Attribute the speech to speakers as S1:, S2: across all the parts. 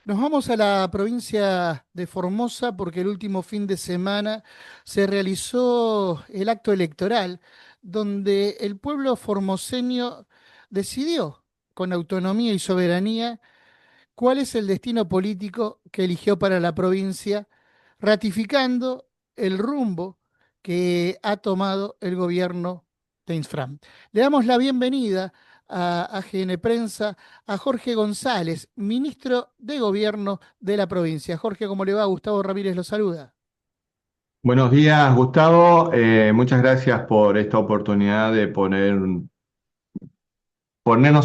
S1: Nos vamos a la provincia de Formosa porque el último fin de semana se realizó el acto electoral donde el pueblo formoseño decidió con autonomía y soberanía cuál es el destino político que eligió para la provincia, ratificando el rumbo que ha tomado el gobierno de Insfram. Le damos la bienvenida a AGN Prensa a Jorge González, ministro de Gobierno de la provincia. Jorge, ¿cómo le va? Gustavo Ramírez lo saluda.
S2: Buenos días, Gustavo. Muchas gracias por esta oportunidad de ponernos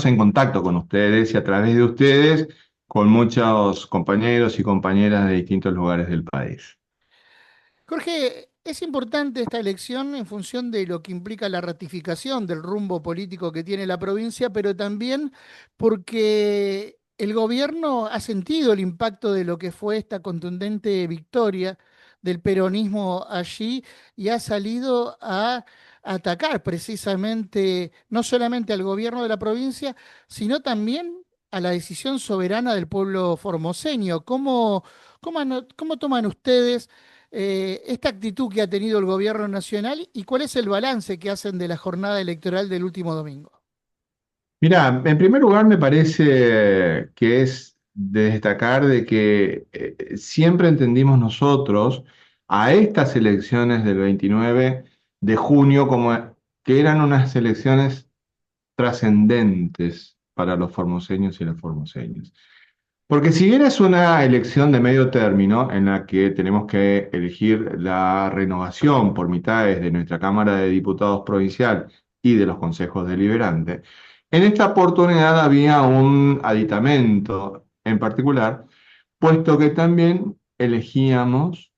S2: en contacto con ustedes y a través de ustedes con muchos compañeros y compañeras de distintos lugares del país.
S1: Jorge, es importante esta elección en función de lo que implica la ratificación del rumbo político que tiene la provincia, pero también porque el gobierno ha sentido el impacto de lo que fue esta contundente victoria del peronismo allí y ha salido a atacar precisamente no solamente al gobierno de la provincia, sino también a la decisión soberana del pueblo formoseño. ¿Cómo toman ustedes esta actitud que ha tenido el gobierno nacional y cuál es el balance que hacen de la jornada electoral del último domingo?
S2: Mira, en primer lugar me parece que es de destacar de que siempre entendimos nosotros a estas elecciones del 29 de junio como que eran unas elecciones trascendentes para los formoseños y las formoseñas. Porque si bien es una elección de medio término en la que tenemos que elegir la renovación por mitades de nuestra Cámara de Diputados provincial y de los consejos deliberantes, en esta oportunidad había un aditamento en particular, puesto que también elegíamos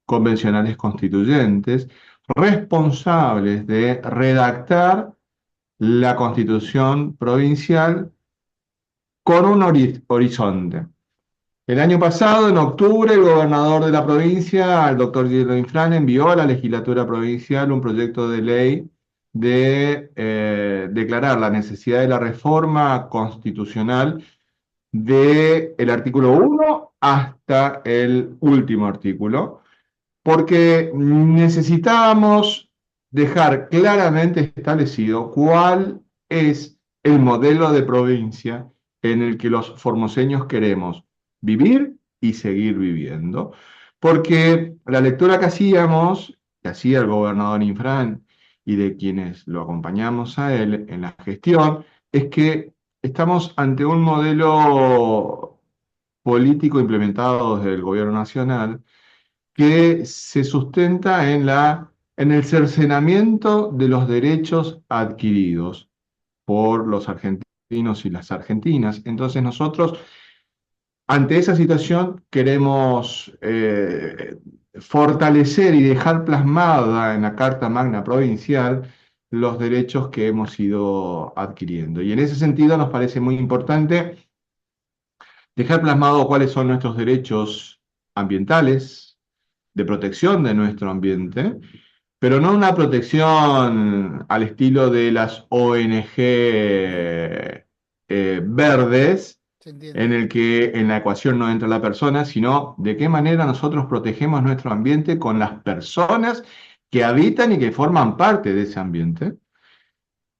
S2: convencionales constituyentes responsables de redactar la constitución provincial con un horizonte. El año pasado, en octubre, el gobernador de la provincia, el doctor Gildo Infran, envió a la legislatura provincial un proyecto de ley de declarar la necesidad de la reforma constitucional del artículo 1 hasta el último artículo, porque necesitábamos dejar claramente establecido cuál es el modelo de provincia en el que los formoseños queremos vivir y seguir viviendo. Porque la lectura que hacía el gobernador Infran y de quienes lo acompañamos a él en la gestión, es que estamos ante un modelo político implementado desde el gobierno nacional que se sustenta en el cercenamiento de los derechos adquiridos por los argentinos y las argentinas. Entonces nosotros, ante esa situación, queremos fortalecer y dejar plasmada en la Carta Magna Provincial los derechos que hemos ido adquiriendo. Y en ese sentido nos parece muy importante dejar plasmado cuáles son nuestros derechos ambientales, de protección de nuestro ambiente, pero no una protección al estilo de las ONG verdes,
S1: ¿Se entiende?
S2: en el que en la ecuación no entra la persona, sino de qué manera nosotros protegemos nuestro ambiente con las personas que habitan y que forman parte de ese ambiente.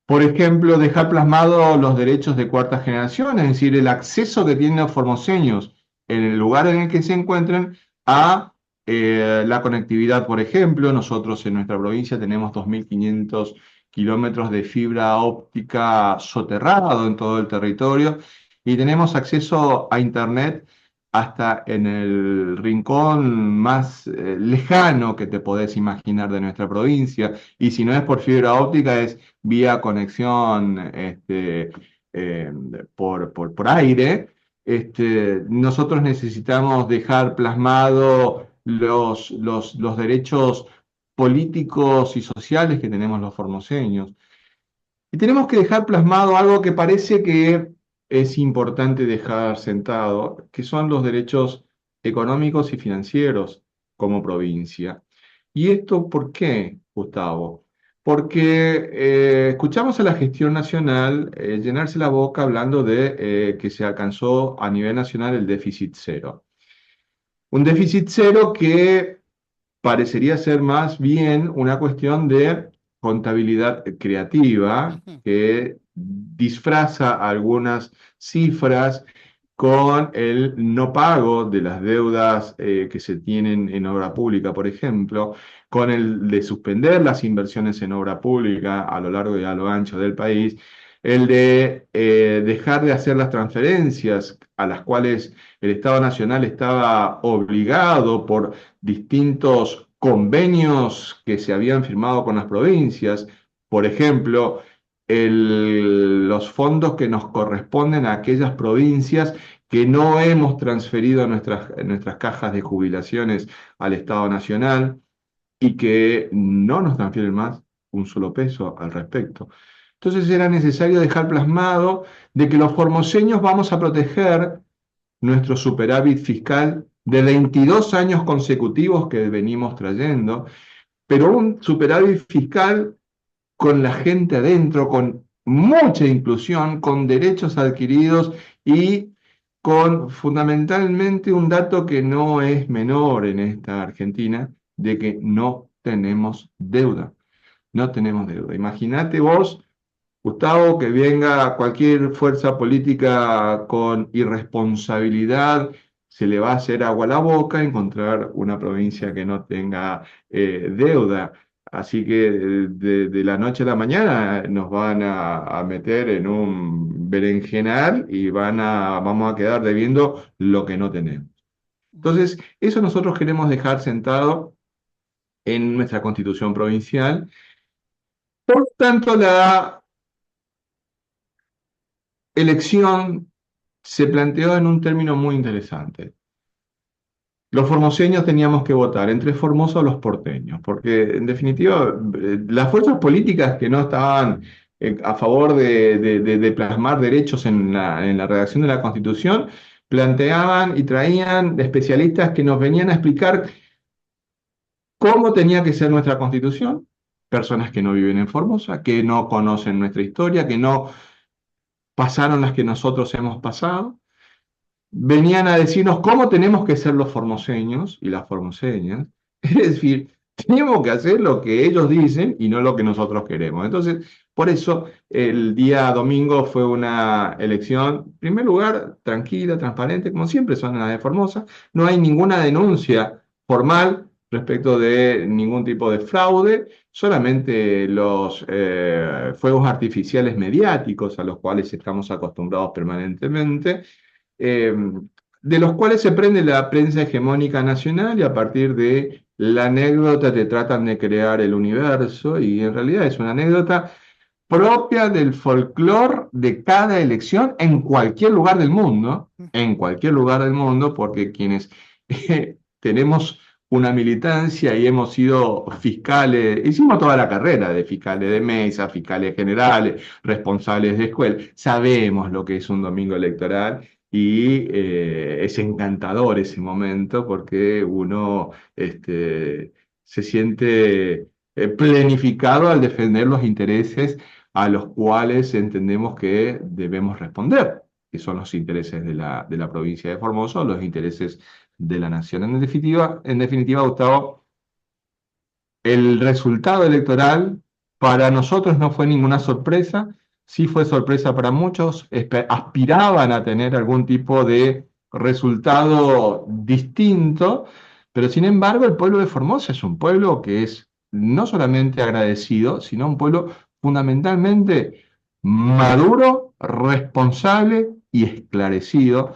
S2: Por ejemplo, dejar plasmado los derechos de cuarta generación, es decir, el acceso que tienen los formoseños en el lugar en el que se encuentren a la conectividad, por ejemplo. Nosotros en nuestra provincia tenemos 2.500 kilómetros de fibra óptica soterrado en todo el territorio y tenemos acceso a Internet hasta en el rincón más lejano que te podés imaginar de nuestra provincia. Y si no es por fibra óptica, es vía conexión eh, por aire. Nosotros necesitamos dejar plasmado los derechos políticos y sociales que tenemos los formoseños. Y tenemos que dejar plasmado algo que parece que es importante dejar sentado, que son los derechos económicos y financieros como provincia. ¿Y esto por qué, Gustavo? porque escuchamos a la gestión nacional llenarse la boca hablando de que se alcanzó a nivel nacional el déficit cero. Un déficit cero que parecería ser más bien una cuestión de contabilidad creativa
S1: Ujú.
S2: que disfraza algunas cifras con el no pago de las deudas que se tienen en obra pública, por ejemplo, con el de suspender las inversiones en obra pública a lo largo y a lo ancho del país, el de dejar de hacer las transferencias a las cuales el Estado Nacional estaba obligado por distintos convenios que se habían firmado con las provincias, por ejemplo, los fondos que nos corresponden a aquellas provincias que no hemos transferido nuestras cajas de jubilaciones al Estado Nacional y que no nos transfieren más un solo peso al respecto. Entonces era necesario dejar plasmado de que los formoseños vamos a proteger nuestro superávit fiscal de 22 años consecutivos que venimos trayendo, pero un superávit fiscal con la gente adentro, con mucha inclusión, con derechos adquiridos y con fundamentalmente un dato que no es menor en esta Argentina, de que no tenemos deuda. No tenemos deuda. Imagínate vos, Gustavo, que venga cualquier fuerza política con irresponsabilidad, se le va a hacer agua a la boca encontrar una provincia que no tenga deuda. Así que de la noche a la mañana nos van a meter en un berenjenal y vamos a quedar debiendo lo que no tenemos. Entonces, eso nosotros queremos dejar sentado en nuestra constitución provincial. Por tanto, la elección se planteó en un término muy interesante. Los formoseños teníamos que votar entre Formosa o los porteños, porque en definitiva las fuerzas políticas que no estaban a favor de plasmar derechos en la redacción de la Constitución planteaban y traían especialistas que nos venían a explicar cómo tenía que ser nuestra Constitución, personas que no viven en Formosa, que no conocen nuestra historia, que no pasaron las que nosotros hemos pasado. Venían a decirnos cómo tenemos que ser los formoseños y las formoseñas. Es decir, tenemos que hacer lo que ellos dicen y no lo que nosotros queremos. Entonces, por eso el día domingo fue una elección, en primer lugar, tranquila, transparente, como siempre son las de Formosa. No hay ninguna denuncia formal respecto de ningún tipo de fraude, solamente los fuegos artificiales mediáticos a los cuales estamos acostumbrados permanentemente, eh, de los cuales se prende la prensa hegemónica nacional y a partir de la anécdota te tratan de crear el universo y en realidad es una anécdota propia del folclore de cada elección en cualquier lugar del mundo, porque quienes tenemos una militancia y hemos sido fiscales, hicimos toda la carrera de fiscales de mesa, fiscales generales, responsables de escuela, sabemos lo que es un domingo electoral y es encantador ese momento porque uno se siente planificado al defender los intereses a los cuales entendemos que debemos responder, que son los intereses de la provincia de Formosa, los intereses de la nación. En definitiva, Gustavo, el resultado electoral para nosotros no fue ninguna sorpresa, sí fue sorpresa para muchos, aspiraban a tener algún tipo de resultado distinto, pero sin embargo el pueblo de Formosa es un pueblo que es no solamente agradecido, sino un pueblo fundamentalmente maduro, responsable y esclarecido,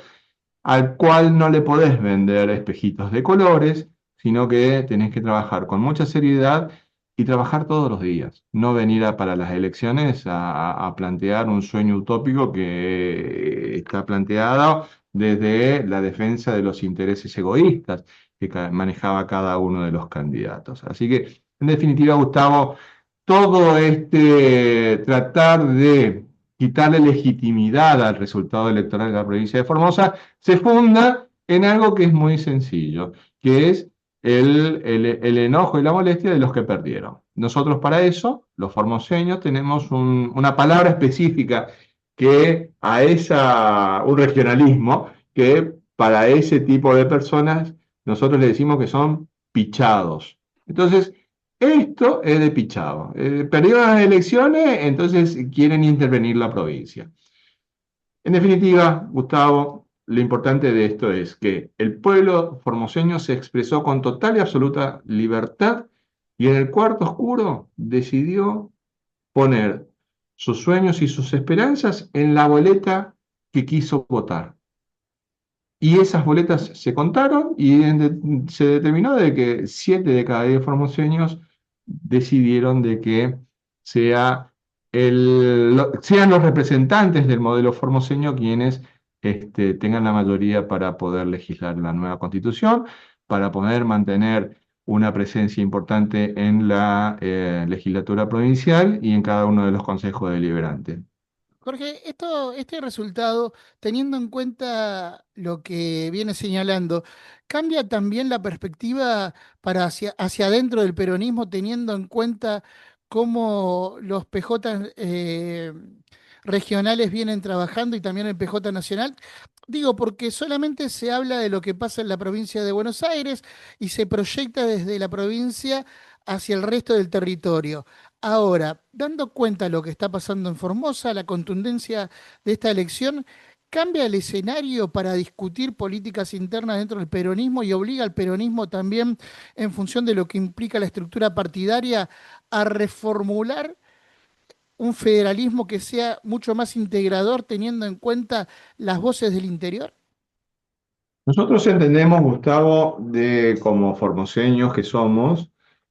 S2: al cual no le podés vender espejitos de colores, sino que tenés que trabajar con mucha seriedad y trabajar todos los días. No venir para las elecciones a plantear un sueño utópico que está planteado desde la defensa de los intereses egoístas que manejaba cada uno de los candidatos. Así que, en definitiva, Gustavo, todo este tratar de quitarle legitimidad al resultado electoral de la provincia de Formosa se funda en algo que es muy sencillo, que es el enojo y la molestia de los que perdieron. Nosotros para eso, los formoseños, tenemos una palabra específica que un regionalismo que para ese tipo de personas nosotros le decimos que son pichados. Entonces, esto es de pichado. Perdieron las elecciones, entonces quieren intervenir la provincia. En definitiva, Gustavo, lo importante de esto es que el pueblo formoseño se expresó con total y absoluta libertad y en el cuarto oscuro decidió poner sus sueños y sus esperanzas en la boleta que quiso votar. Y esas boletas se contaron y se determinó de que 7 de cada 10 formoseños decidieron de que sea sean los representantes del modelo formoseño quienes tengan la mayoría para poder legislar la nueva constitución, para poder mantener una presencia importante en la legislatura provincial y en cada uno de los consejos deliberantes.
S1: Jorge, este resultado, teniendo en cuenta lo que viene señalando, ¿cambia también la perspectiva para hacia adentro del peronismo, teniendo en cuenta cómo los PJ regionales vienen trabajando y también el PJ nacional? Digo, porque solamente se habla de lo que pasa en la provincia de Buenos Aires y se proyecta desde la provincia hacia el resto del territorio. Ahora, dando cuenta de lo que está pasando en Formosa, la contundencia de esta elección, ¿cambia el escenario para discutir políticas internas dentro del peronismo y obliga al peronismo también, en función de lo que implica la estructura partidaria, a reformular un federalismo que sea mucho más integrador, teniendo en cuenta las voces del interior?
S2: Nosotros entendemos, Gustavo, como formoseños que somos,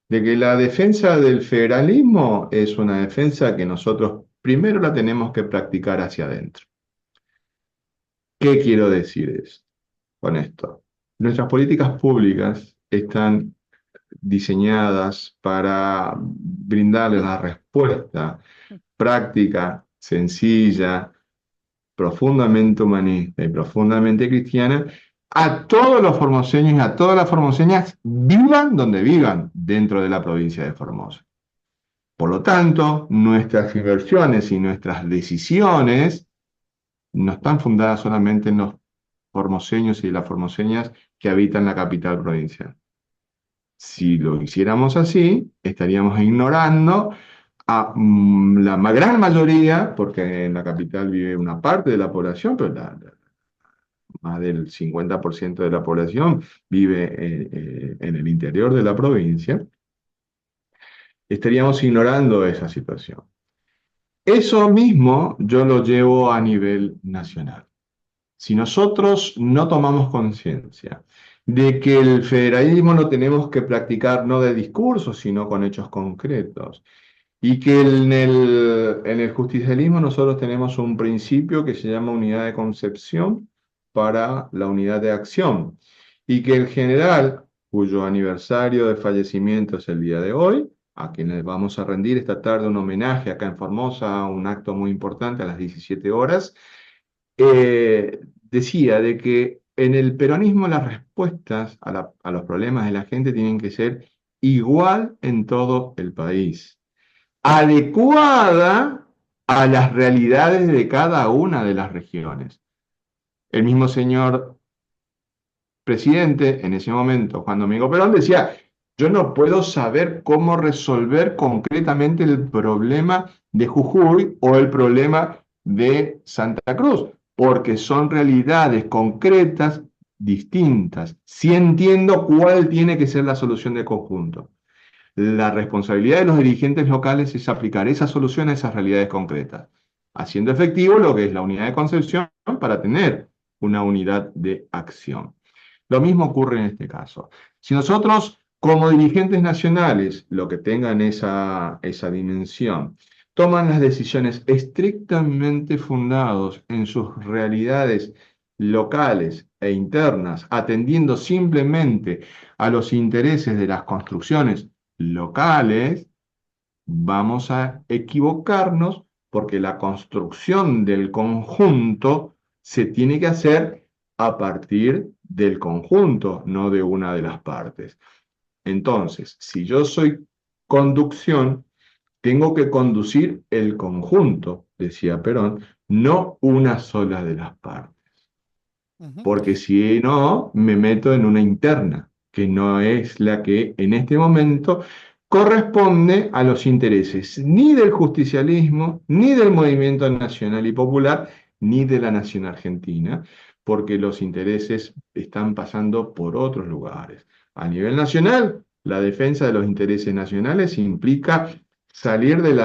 S2: de que la defensa del federalismo es una defensa que nosotros primero la tenemos que practicar hacia adentro. ¿Qué quiero decir con esto? Nuestras políticas públicas están diseñadas para brindarles la respuesta práctica, sencilla, profundamente humanista y profundamente cristiana a todos los formoseños y a todas las formoseñas, vivan donde vivan dentro de la provincia de Formosa. Por lo tanto, nuestras inversiones y nuestras decisiones no están fundadas solamente en los formoseños y las formoseñas que habitan la capital provincial. Si lo hiciéramos así, estaríamos ignorando a la gran mayoría, porque en la capital vive una parte de la población, pero más del 50% de la población vive en el interior de la provincia, estaríamos ignorando esa situación. Eso mismo yo lo llevo a nivel nacional. Si nosotros no tomamos conciencia de que el federalismo lo tenemos que practicar no de discursos, sino con hechos concretos, y que en el justicialismo nosotros tenemos un principio que se llama unidad de concepción para la unidad de acción, y que el general, cuyo aniversario de fallecimiento es el día de hoy, a quien les vamos a rendir esta tarde un homenaje acá en Formosa, un acto muy importante a las 17 horas, decía de que en el peronismo las respuestas a los problemas de la gente tienen que ser igual en todo el país, adecuada a las realidades de cada una de las regiones. El mismo señor presidente en ese momento, Juan Domingo Perón, decía, yo no puedo saber cómo resolver concretamente el problema de Jujuy o el problema de Santa Cruz, porque son realidades concretas distintas. Sí entiendo cuál tiene que ser la solución de conjunto. La responsabilidad de los dirigentes locales es aplicar esa solución a esas realidades concretas, haciendo efectivo lo que es la unidad de concepción para tener una unidad de acción. Lo mismo ocurre en este caso. Si nosotros, como dirigentes nacionales, lo que tengan esa dimensión, toman las decisiones estrictamente fundados en sus realidades locales e internas, atendiendo simplemente a los intereses de las construcciones locales, vamos a equivocarnos porque la construcción del conjunto se tiene que hacer a partir del conjunto, no de una de las partes. Entonces, si yo soy conducción, tengo que conducir el conjunto, decía Perón, no una sola de las partes.
S1: Ujú.
S2: Porque si no, me meto en una interna, que no es la que en este momento corresponde a los intereses ni del justicialismo, ni del movimiento nacional y popular, ni de la nación argentina, porque los intereses están pasando por otros lugares. A nivel nacional, la defensa de los intereses nacionales implica salir del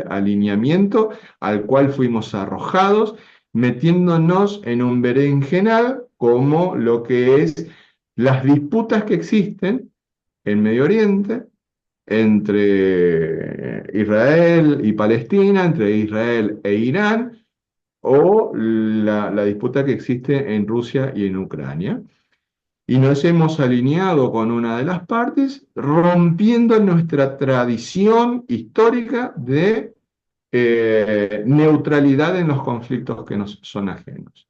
S2: alineamiento al cual fuimos arrojados, metiéndonos en un berenjenal como lo que es las disputas que existen en Medio Oriente entre Israel y Palestina, entre Israel e Irán, o la disputa que existe en Rusia y en Ucrania. Y nos hemos alineado con una de las partes, rompiendo nuestra tradición histórica de neutralidad en los conflictos que nos son ajenos.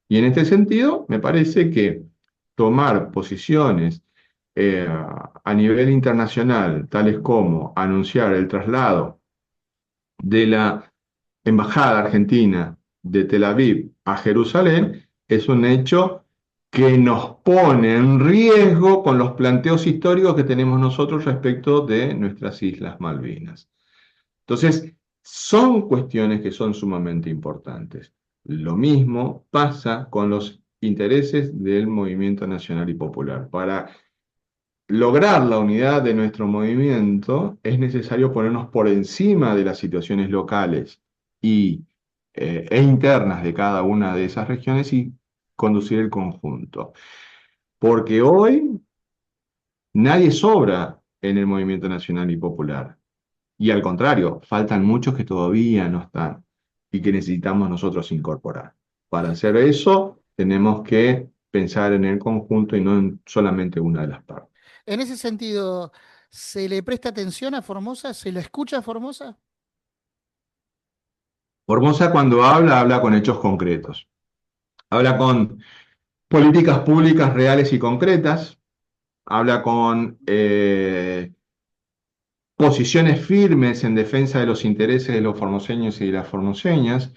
S2: Y en este sentido, me parece que tomar posiciones a nivel internacional, tales como anunciar el traslado de la Embajada Argentina de Tel Aviv a Jerusalén, es un hecho que nos pone en riesgo con los planteos históricos que tenemos nosotros respecto de nuestras Islas Malvinas. Entonces, son cuestiones que son sumamente importantes. Lo mismo pasa con los intereses del movimiento nacional y popular. Para lograr la unidad de nuestro movimiento es necesario ponernos por encima de las situaciones locales y, e internas de cada una de esas regiones y conducir el conjunto. Porque hoy nadie sobra en el movimiento nacional y popular. Y al contrario, faltan muchos que todavía no están y que
S1: Ujú.
S2: necesitamos nosotros incorporar. Para hacer eso, tenemos que pensar en el conjunto y no en solamente una de las partes.
S1: En ese sentido, ¿se le presta atención a Formosa? ¿Se la escucha a Formosa?
S2: Formosa cuando habla, habla con hechos concretos. Habla con políticas públicas reales y concretas. Habla con posiciones firmes en defensa de los intereses de los formoseños y de las formoseñas.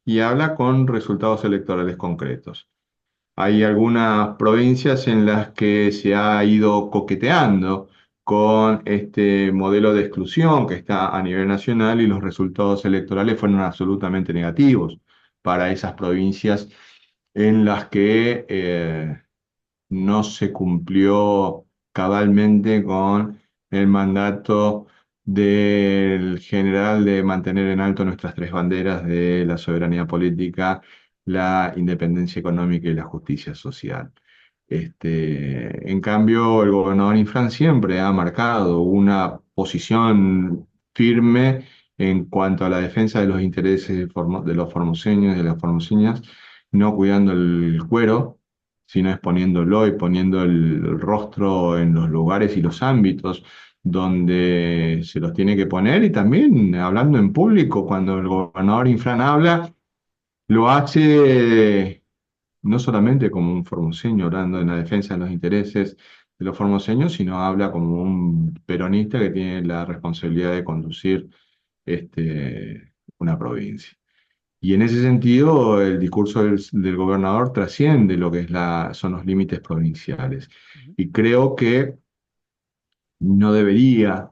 S2: Y habla con resultados electorales concretos. Hay algunas provincias en las que se ha ido coqueteando con este modelo de exclusión que está a nivel nacional y los resultados electorales fueron absolutamente negativos para esas provincias en las que no se cumplió cabalmente con el mandato del general de mantener en alto nuestras tres banderas de la soberanía política, la independencia económica y la justicia social. En cambio, el gobernador Infran siempre ha marcado una posición firme en cuanto a la defensa de los intereses de los formoseños y de las formoseñas, no cuidando el cuero, sino exponiéndolo y poniendo el rostro en los lugares y los ámbitos donde se los tiene que poner y también hablando en público, cuando el gobernador Infran habla, lo hace no solamente como un formoseño orando en la defensa de los intereses de los formoseños, sino habla como un peronista que tiene la responsabilidad de conducir una provincia. Y en ese sentido, el discurso del gobernador trasciende lo que son los límites provinciales.
S1: Ujú.
S2: Y creo que no debería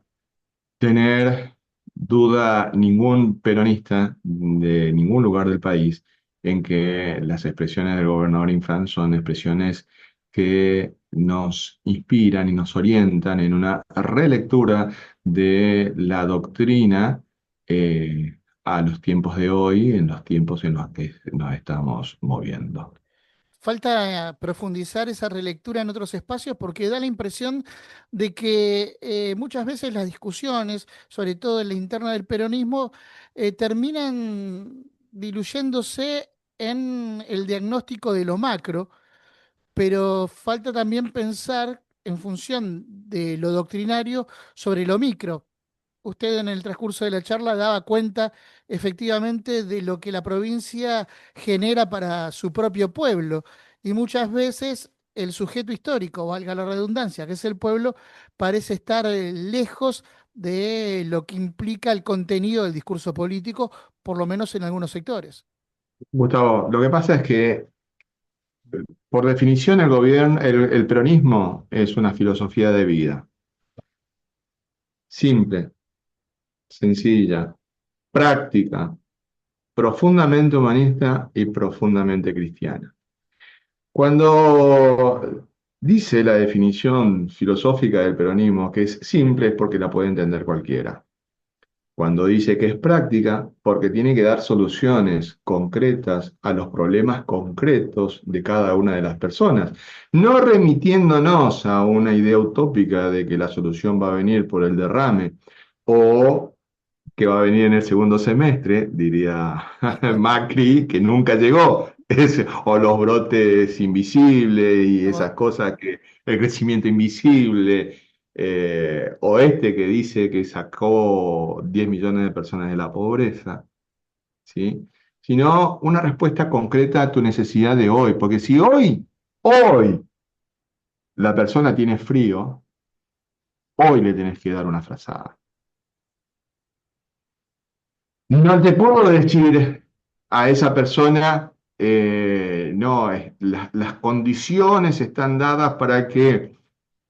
S2: tener duda ningún peronista de ningún lugar del país en que las expresiones del gobernador Infran son expresiones que nos inspiran y nos orientan en una relectura de la doctrina a los tiempos de hoy, en los tiempos en los que nos estamos moviendo.
S1: Falta profundizar esa relectura en otros espacios porque da la impresión de que muchas veces las discusiones, sobre todo en la interna del peronismo, terminan diluyéndose en el diagnóstico de lo macro, pero falta también pensar en función de lo doctrinario sobre lo micro. Usted en el transcurso de la charla daba cuenta efectivamente de lo que la provincia genera para su propio pueblo y muchas veces el sujeto histórico, valga la redundancia, que es el pueblo, parece estar lejos de lo que implica el contenido del discurso político, por lo menos en algunos sectores.
S2: Gustavo, lo que pasa es que, por definición, el gobierno, el peronismo es una filosofía de vida. Simple, sencilla, práctica, profundamente humanista y profundamente cristiana. Cuando dice la definición filosófica del peronismo que es simple es porque la puede entender cualquiera. Cuando dice que es práctica, porque tiene que dar soluciones concretas a los problemas concretos de cada una de las personas, no remitiéndonos a una idea utópica de que la solución va a venir por el derrame o que va a venir en el segundo semestre, diría Macri, que nunca llegó, o los brotes invisibles y esas cosas que el crecimiento invisible, o este que dice que sacó 10 millones de personas de la pobreza, ¿sí? Sino una respuesta concreta a tu necesidad de hoy, porque si hoy, la persona tiene frío, hoy le tenés que dar una frazada. No te puedo decir a esa persona, no, las condiciones están dadas para que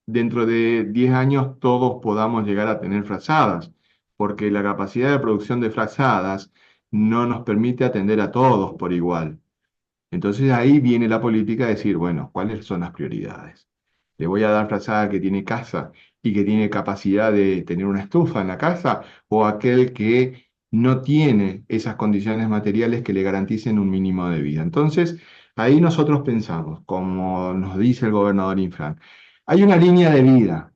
S2: dentro de 10 años todos podamos llegar a tener frazadas, porque la capacidad de producción de frazadas no nos permite atender a todos por igual. Entonces ahí viene la política a decir, bueno, ¿cuáles son las prioridades? ¿Le voy a dar frazada que tiene casa y que tiene capacidad de tener una estufa en la casa o aquel que no tiene esas condiciones materiales que le garanticen un mínimo de vida? Entonces ahí nosotros pensamos, como nos dice el gobernador Infran, hay una línea de vida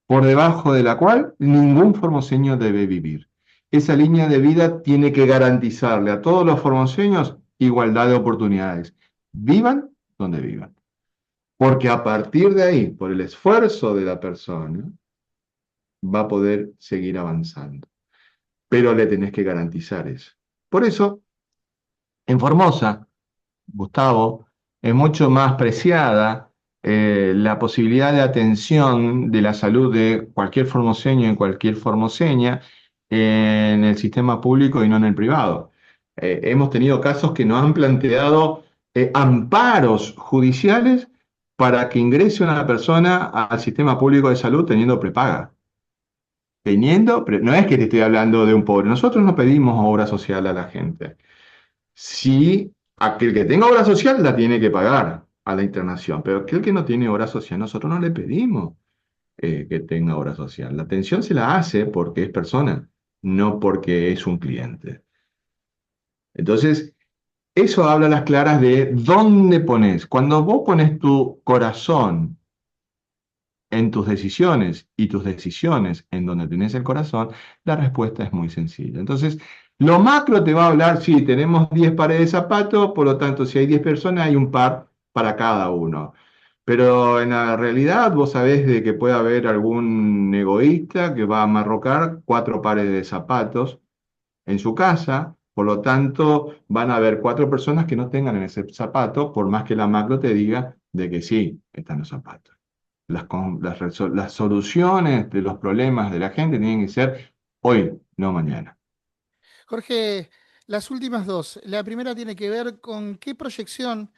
S2: por debajo de la cual ningún formoseño debe vivir. Esa línea de vida tiene que garantizarle a todos los formoseños igualdad de oportunidades, vivan donde vivan. Porque a partir de ahí, por el esfuerzo de la persona, va a poder seguir avanzando. Pero le tenés que garantizar eso. Por eso, en Formosa, Gustavo, es mucho más preciada la posibilidad de atención de la salud de cualquier formoseño en cualquier formoseña en el sistema público y no en el privado. Hemos tenido casos que nos han planteado amparos judiciales para que ingrese una persona al sistema público de salud teniendo prepaga. No es que te estoy hablando de un pobre, nosotros no pedimos obra social a la gente. Si aquel que tenga obra social la tiene que pagar a la internación, pero aquel que no tiene obra social, nosotros no le pedimos que tenga obra social. La atención se la hace porque es persona, no porque es un cliente. Entonces, eso habla a las claras de dónde pones. Cuando vos pones tu corazón en tus decisiones y tus decisiones en donde tenés el corazón, la respuesta es muy sencilla. Entonces, lo macro te va a hablar, sí, tenemos 10 pares de zapatos, por lo tanto, si hay 10 personas, hay un par para cada uno. Pero en la realidad vos sabés de que puede haber algún egoísta que va a amarrocar 4 pares de zapatos en su casa, por lo tanto, van a haber 4 personas que no tengan en ese zapato, por más que la macro te diga de que sí, están los zapatos. Las soluciones de los problemas de la gente tienen que ser hoy, no mañana.
S1: Jorge, las últimas dos. La primera tiene que ver con qué proyección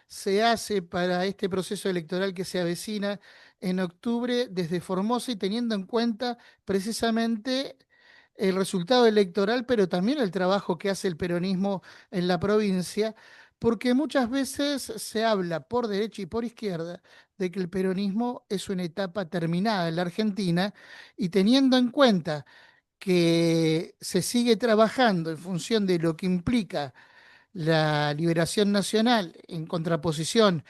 S1: se hace para este proceso electoral que se avecina en octubre desde Formosa y teniendo en cuenta precisamente el resultado electoral, pero también el trabajo que hace el peronismo en la provincia, porque muchas veces se habla por derecha y por izquierda de que el peronismo es una etapa terminada en la Argentina y teniendo en cuenta que se sigue trabajando en función de lo que implica la liberación nacional en contraposición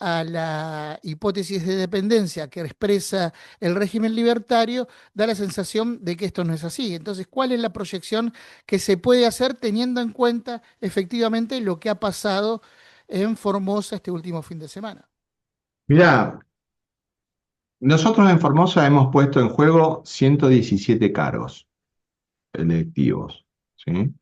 S1: a la hipótesis de dependencia que expresa el régimen libertario, da la sensación de que esto no es así. Entonces, ¿cuál es la proyección que se puede hacer teniendo en cuenta efectivamente lo que ha pasado en Formosa este último fin de semana?
S2: Mirá, nosotros en Formosa hemos puesto en juego 117 cargos electivos, ¿sí?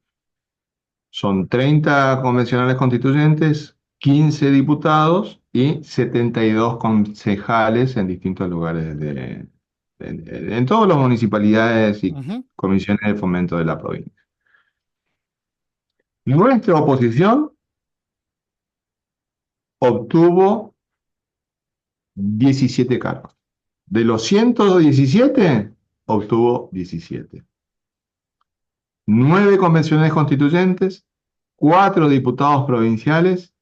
S2: Son 30 convencionales constituyentes, 15 diputados y 72 concejales en distintos lugares en todas las municipalidades y
S1: Ujú.
S2: comisiones de fomento de la provincia. Nuestra oposición obtuvo 17 cargos. De los 117, obtuvo 17. 9 convenciones constituyentes, 4 diputados provinciales,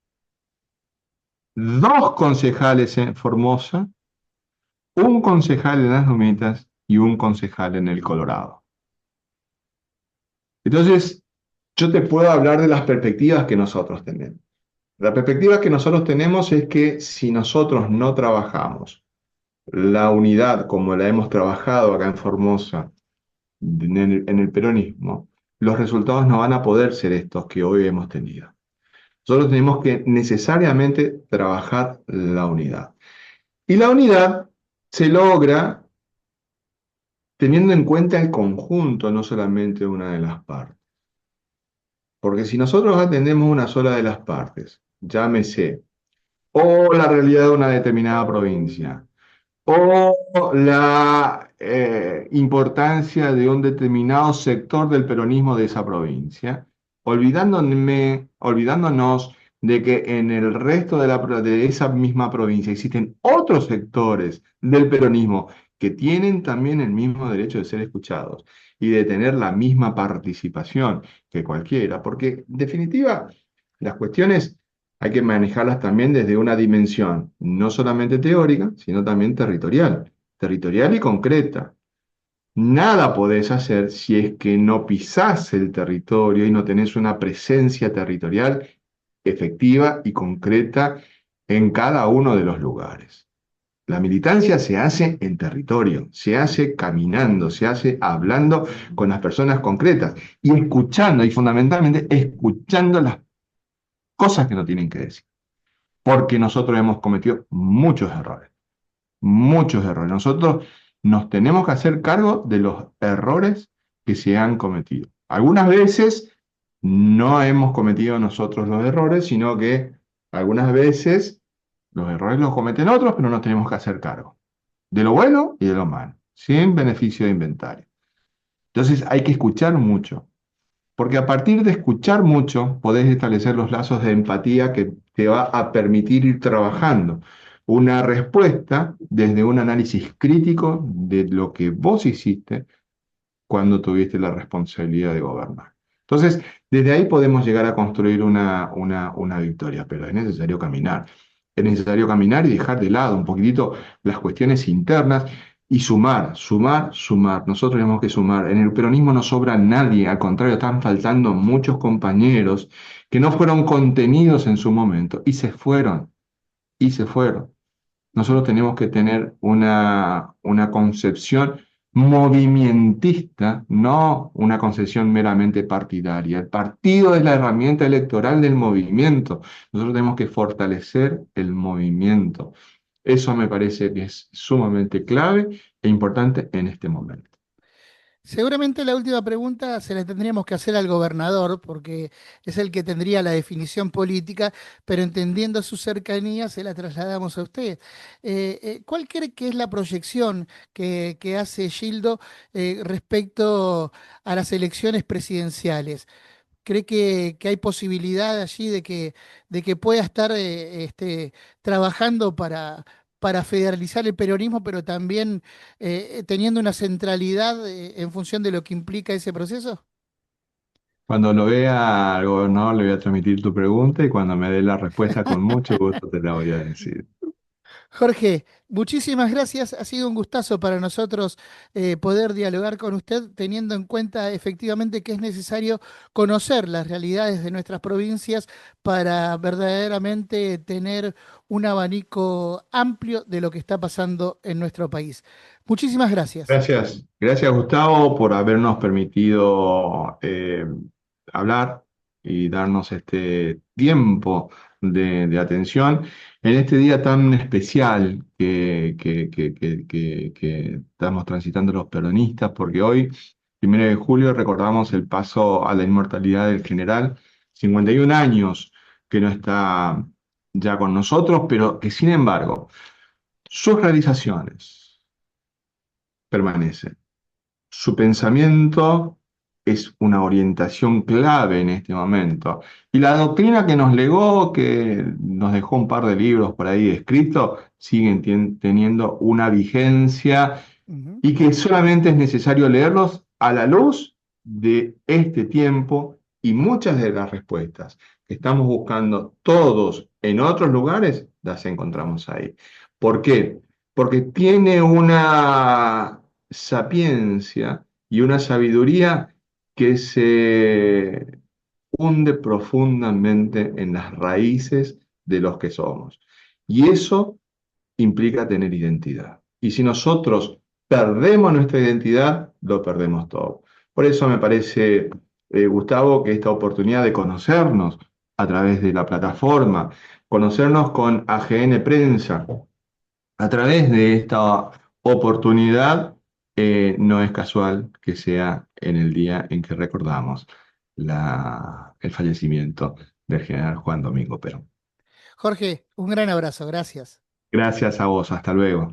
S2: 2 concejales en Formosa, un concejal en las Lomitas y un concejal en el Colorado. Entonces, yo te puedo hablar de las perspectivas que nosotros tenemos. La perspectiva que nosotros tenemos es que si nosotros no trabajamos la unidad como la hemos trabajado acá en Formosa, en el peronismo, los resultados no van a poder ser estos que hoy hemos tenido. Nosotros tenemos que necesariamente trabajar la unidad. Y la unidad se logra teniendo en cuenta el conjunto, no solamente una de las partes. Porque si nosotros atendemos una sola de las partes, llámese, o la realidad de una determinada provincia, o la importancia de un determinado sector del peronismo de esa provincia, olvidándonos de que en el resto de esa misma provincia existen otros sectores del peronismo que tienen también el mismo derecho de ser escuchados y de tener la misma participación que cualquiera, porque en definitiva las cuestiones hay que manejarlas también desde una dimensión no solamente teórica, sino también territorial y concreta. Nada podés hacer si es que no pisás el territorio y no tenés una presencia territorial efectiva y concreta en cada uno de los lugares. La militancia se hace en territorio, se hace caminando, se hace hablando con las personas concretas y escuchando, y fundamentalmente escuchando las cosas que no tienen que decir, porque nosotros hemos cometido muchos errores, muchos errores. Nosotros nos tenemos que hacer cargo de los errores que se han cometido. Algunas veces no hemos cometido nosotros los errores, sino que algunas veces los errores los cometen otros, pero nos tenemos que hacer cargo de lo bueno y de lo malo, sin beneficio de inventario. Entonces hay que escuchar mucho, porque a partir de escuchar mucho podés establecer los lazos de empatía que te va a permitir ir trabajando una respuesta desde un análisis crítico de lo que vos hiciste cuando tuviste la responsabilidad de gobernar. Entonces, desde ahí podemos llegar a construir una victoria, pero es necesario caminar. Es necesario caminar y dejar de lado un poquitito las cuestiones internas y sumar, sumar, sumar. Nosotros tenemos que sumar. En el peronismo no sobra nadie, al contrario, están faltando muchos compañeros que no fueron contenidos en su momento y se fueron. Nosotros tenemos que tener una concepción movimentista, no una concepción meramente partidaria. El partido es la herramienta electoral del movimiento. Nosotros tenemos que fortalecer el movimiento. Eso me parece que es sumamente clave e importante en este momento.
S1: Seguramente la última pregunta se la tendríamos que hacer al gobernador, porque es el que tendría la definición política, pero entendiendo su cercanía se la trasladamos a usted. ¿Cuál cree que es la proyección que hace Gildo respecto a las elecciones presidenciales? ¿Cree que hay posibilidad allí de que pueda estar trabajando para federalizar el peronismo, pero también teniendo una centralidad en función de lo que implica ese proceso?
S2: Cuando lo vea al gobernador le voy a transmitir tu pregunta y cuando me dé la respuesta con mucho gusto te la voy a decir.
S1: Jorge, muchísimas gracias. Ha sido un gustazo para nosotros poder dialogar con usted, teniendo en cuenta efectivamente que es necesario conocer las realidades de nuestras provincias para verdaderamente tener un abanico amplio de lo que está pasando en nuestro país. Muchísimas gracias.
S2: Gracias, gracias Gustavo por habernos permitido hablar y darnos este tiempo de atención en este día tan especial que estamos transitando los peronistas, porque hoy, 1 de julio, recordamos el paso a la inmortalidad del general, 51 años que no está ya con nosotros, pero que sin embargo sus realizaciones permanecen. Su pensamiento es una orientación clave en este momento. Y la doctrina que nos legó, que nos dejó un par de libros por ahí escritos, siguen teniendo una vigencia
S1: Ujú.
S2: y que solamente es necesario leerlos a la luz de este tiempo y muchas de las respuestas que estamos buscando todos en otros lugares, las encontramos ahí. ¿Por qué? Porque tiene una sapiencia y una sabiduría que se hunde profundamente en las raíces de los que somos. Y eso implica tener identidad. Y si nosotros perdemos nuestra identidad, lo perdemos todo. Por eso me parece, Gustavo, que esta oportunidad de conocernos a través de la plataforma, conocernos con AGN Prensa, a través de esta oportunidad, no es casual que sea en el día en que recordamos el fallecimiento del general Juan Domingo Perón.
S1: Jorge, un gran abrazo, gracias.
S2: Gracias a vos, hasta luego.